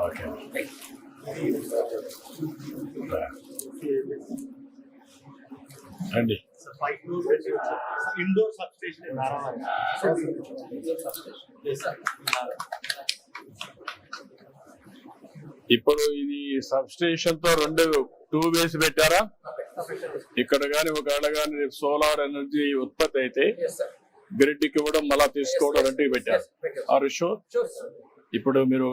Okay అండి. Indoor substation ఇప్పుడు ఇది సబ్స్టేషన్ తో 2 వేసి పెట్టారా? ఇక్కడ గాని ఒకవేళ గాని సోలార్ ఎనర్జీ ఉత్పత్తి అయితే గ్రిడ్ కి ఇవ్వడం మళ్ళా తీసుకోవడం రెండుకి పెట్టారు. Are sure? ఇప్పుడు మీరు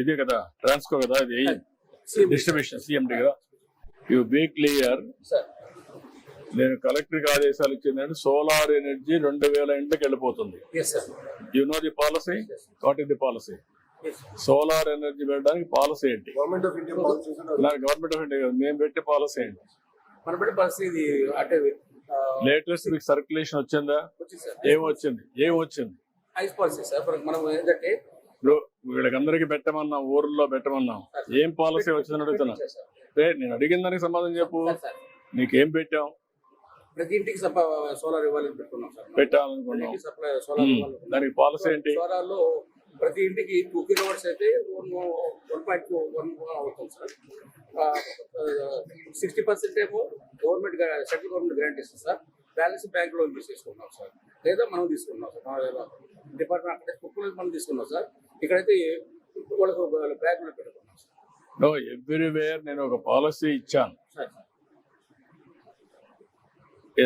ఇదే కదా ట్రాన్స్కో కదా, ఇది డిస్ట్రిబ్యూషన్ సిఎండి కదా. You be clear. నేను కలెక్టర్ ఆదేశాలు ఇచ్చిందంటే సోలార్ ఎనర్జీ 2000 ఇంట్లోకి వెళ్ళిపోతుంది. You know the policy? What is the policy? Solar energy పెట్టడానికి పాలసీ ఏంటి? గవర్నమెంట్ ఆఫ్ ఇండియా మేము పెట్టే పాలసీ ఏంటి? లేటెస్ట్ మీకు సర్క్యులేషన్ వచ్చిందా? ఏమొచ్చింది? ఇప్పుడు వీళ్ళకందరికి పెట్టమన్నాం, ఊర్లో పెట్టమన్నాం. ఏం పాలసీ వచ్చిందని అడుగుతున్నా. నేను అడిగిన దానికి సమాధానం చెప్పు. నీకేం పెట్టాం? ప్రతి ఇంటికి సోలార్ ఇవ్వాలని పెట్టుకున్నాం సార్. పెట్టాలనుకున్నాం. దానికి పాలసీ ఏంటి? సోలార్ లో ప్రతి ఇంటికి 2 kilowatts అయితే 1.1 అవుతుంది సార్. 60% ఏమో గవర్నమెంట్ సెంట్రల్ గవర్నమెంట్ గ్రాంట్ ఇస్తుంది సార్. బ్యాలెన్స్ బ్యాంక్ లో తీసుకుంటున్నాం సార్, లేదా మనం తీసుకున్నాం సార్. డిపార్ట్మెంట్ అక్కడ కుక్కలు మనం తీసుకున్నాం సార్. ఇక్కడైతే వాళ్ళకు బ్యాంక్ లో పెట్టుకున్నాం సార్. నో, ఎవ్రీవేర్ నేను ఒక పాలసీ ఇచ్చాను.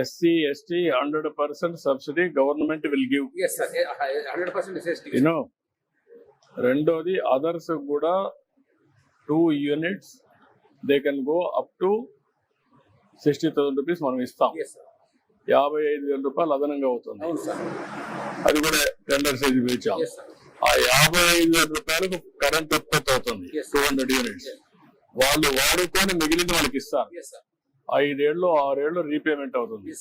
SC, ST 100% subsidy government will give. Yes sir, 100% SST. రెండోది అదర్స్ కూడా 2 units they can go up to 60,000 rupees మనం ఇస్తాం. 55,000 రూపాయలు అదనంగా అవుతుంది. అది కూడా టెండర్ సైజ్ పిలిచాం. ఆ 55,000 రూపాయలకు కరెంట్ ఉత్పత్తి అవుతుంది. 200 units వాళ్ళు వాడుకొని మిగిలింది వాళ్ళకి ఇస్తారు. 5 ఏళ్ళు 6 ఏళ్ళు రీపేమెంట్ అవుతుంది.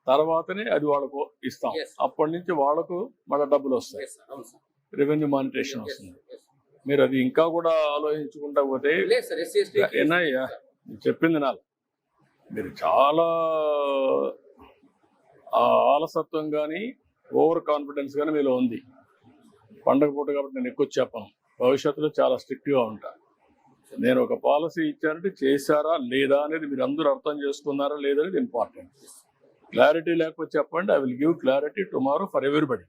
తర్వాతనే అది వాళ్ళకు ఇస్తాం. అప్పటి నుంచి వాళ్ళకు మళ్ళీ డబ్బులు వస్తాయి, రెవెన్యూ మానిటేషన్ వస్తుంది. మీరు అది ఇంకా కూడా ఆలోచించుకుంటా పోతే ఏనయ్యా చెప్పింది నాలుగు. మీరు చాలా ఆలసత్వం కానీ ఓవర్ కాన్ఫిడెన్స్ కానీ మీలో ఉంది. పండగ పూట కాబట్టి నేను ఎక్కువ చెప్పను. భవిష్యత్తులో చాలా స్ట్రిక్ట్గా ఉంటా. నేను ఒక పాలసీ ఇచ్చానంటే చేశారా లేదా అనేది మీరు అందరూ అర్థం చేసుకున్నారా లేదనేది ఇంపార్టెంట్. క్లారిటీ లేకపోతే చెప్పండి. I will give clarity tomorrow for everybody.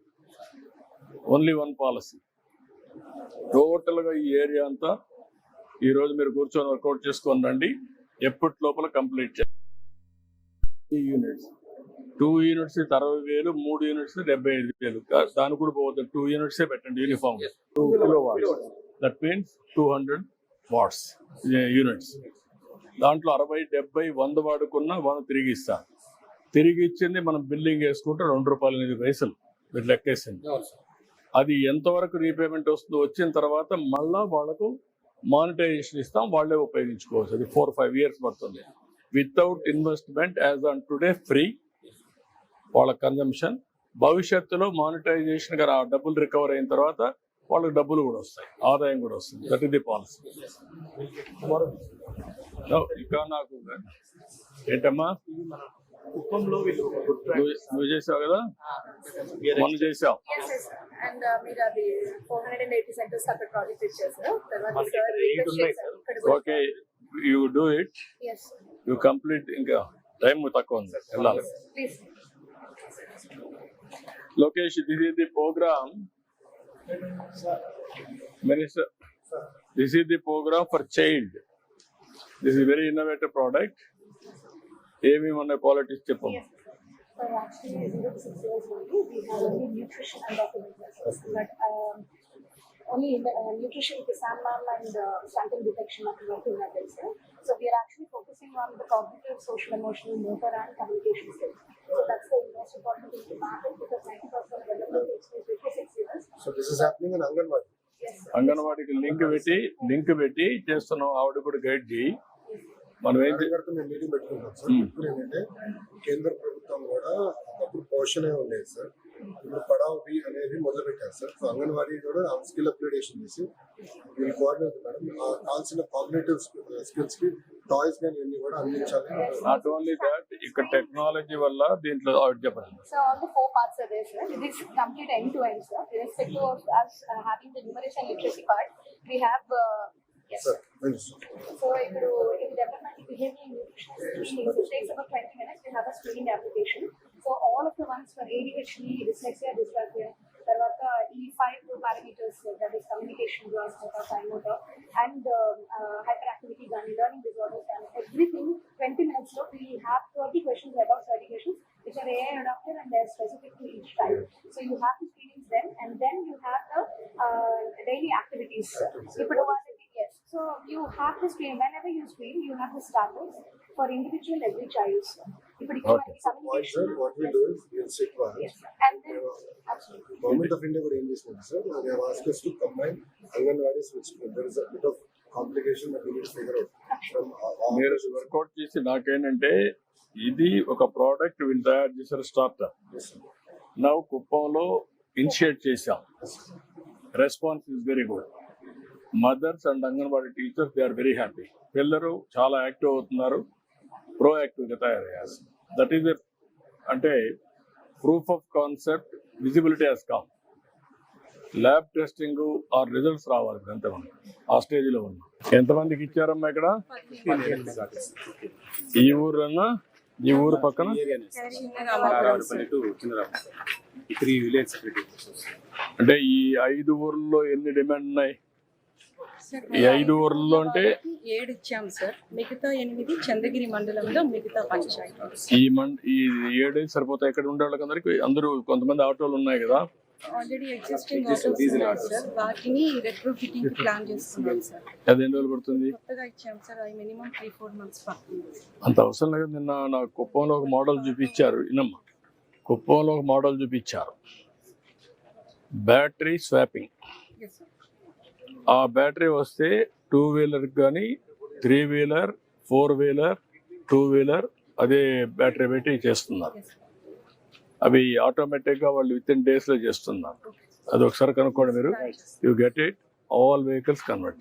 Only one policy. టోటల్గా ఈ ఏరియా అంతా ఈరోజు మీరు కూర్చొని వర్కౌట్ చేసుకొని రండి. ఎప్పటి లోపల కంప్లీట్ చేయాలి. 2 units 60,000, 3 units 75,000. దాని కూడా పోతుంది. 2 units పెట్టండి uniform. 2 kilowatts. That means 200 watts units. దాంట్లో 60, 70, 100 వాడుకున్న 100 తిరిగి ఇస్తా. తిరిగి ఇచ్చింది మనం బిల్లింగ్ వేసుకుంటే ₹2.8 మీరు లెక్కేసింది. అది ఎంతవరకు రీపేమెంట్ వస్తుందో వచ్చిన తర్వాత మళ్ళా వాళ్ళకు మానిటైజేషన్ ఇస్తాం. వాళ్ళే ఉపయోగించుకోవచ్చు. అది 4-5 years పడుతుంది. Without investment as on today free వాళ్ళ కన్జంప్షన్. భవిష్యత్తులో మానిటైజేషన్ గారు ఆ డబ్బులు రికవర్ అయిన తర్వాత వాళ్ళకి డబ్బులు కూడా వస్తాయి, ఆదాయం కూడా వస్తుంది. That is the policy. ఇంకా నాకు ఏంటమ్మా నువ్వు చేసావు కదా, మొన్న చేసావు. Okay, you do it, you complete. ఇంకా టైం తక్కువ ఉంది, వెళ్ళాలి. Lokesh, this is the programme. Minister, this is the program for child. This is very innovative product. Amy Manna quality step. Yes, so actually 0 to 6 years old, we have only nutrition and documents, but only in the nutrition with the SAMM and symptom detection of working methods. So we are actually focusing on the cognitive, social, emotional, motor and communication skills. So that's the most important thing to market, because 90% of the development takes place before 6 years. So this is happening in Anganwadi. Yes. అంగన్వాడికి link పెట్టి చేస్తున్నాం. ఆవిడ కూడా guide చేయి. మనం ఏం meeting పెట్టుకుంటాం sir. ఇప్పుడు ఏంటంటే కేంద్ర ప్రభుత్వం కూడా ఒకప్పుడు పోషణే ఉండేది సార్. ఇప్పుడు పడావ్ బి అనేది మొదలు పెట్టారు సార్. సో అంగన్వాడీ కూడా స్కిల్ అప్గ్రేడేషన్ చేసి వీళ్ళు కోఆర్డినేట్ మేడం కావాల్సిన కాగ్నేటివ్ స్కిల్స్ కి టాయ్స్ కానీ ఇవన్నీ కూడా అందించాలి. నాట్ ఓన్లీ దాట్, ఇక్కడ టెక్నాలజీ వల్ల దీంట్లో చెప్పండి. So all the 4 parts are there, sir. It is complete end to end, sir. Irrespective of us having the numeracy and literacy part, we have yes. Sir So in development behavior and nutrition screening, it takes about 20 minutes. We have a screening application. So all of the ones for ADHD, dyslexia, dysgraphia, tarvata E5 parameters, that is communication, gross motor, fine motor, and hyperactivity, learning disorders, and everything. 20 minutes lo we have 30 questions, about 30 questions, which are AI adapted and they are specific to each type. So you have to screen them, and then you have the daily activities. Yes. So you have to screen. Whenever you screen, you have the status for individual every child. Okay. sir, what we do is we'll sit one. Yes. And then absolutely. Government of India కూడా ఏం చేస్తుంది sir, they have asked us to combine anganwadis which there is a bit of complication that we need to figure out from మీరు work out చేసి నాకేంటంటే ఇది ఒక product వీళ్ళు తయారు చేశారు స్టార్ట్అప్. నా కుప్పంలో ఇనిషియేట్ చేశాం. Response is very good. Mothers and anganwadi teachers they are very happy. పిల్లలు చాలా యాక్టివ్ అవుతున్నారు, ప్రోయాక్టివ్గా తయారయ్యారు. దట్ ఈస్ అంటే proof of concept, visibility has come. Lab testing or results రావాలి ఎంతమంది ఆ స్టేజ్లో ఉన్నాం. ఎంతమందికి ఇచ్చారమ్మా ఇక్కడ? ఈ ఊరన్నా ఈ ఊరు పక్కన అంటే ఈ 5 ఊర్లలో ఎన్ని డిమాండ్ ఉన్నాయి? ఈ 5 ఊర్లలో అంటే 7 ఇచ్చాం సార్. మిగతా 8 చంద్రగిరి మండలంలో మిగతా పంచాయతీ. ఈ 7 సరిపోతాయి. ఇక్కడ ఉండే వాళ్ళకందరికి అందరూ కొంతమంది ఆటోలు ఉన్నాయి కదా, ఆల్రెడీ ఎగ్జిస్టింగ్ ఆటోస్ ఉన్నాయి సార్. వాటిని రెట్రోఫిటింగ్ ప్లాన్ చేస్తున్నాం సార్. అది ఎన్ని రోజులు పడుతుంది? కొత్తగా ఇచ్చాం సార్. అది మినిమం 3-4 మంత్స్ పడుతుంది. అంత అవసరం లేదు. నిన్న నాకు కుప్పంలో ఒక మోడల్ చూపించారు. వినమ్మా, కుప్పంలో ఒక మోడల్ చూపించారు, బ్యాటరీ స్వాపింగ్. Yes, sir. ఆ బ్యాటరీ వస్తే 2 వీలర్ కానీ 3 వీలర్ 4 వీలర్ 2 వీలర్ అదే బ్యాటరీ పెట్టి చేస్తున్నారు. Yes, sir. అవి ఆటోమేటిక్గా వాళ్ళు విత్ ఇన్ డేస్లో చేస్తున్నారు. అది ఒకసారి కనుక్కోండి మీరు. You get it, all vehicles convert.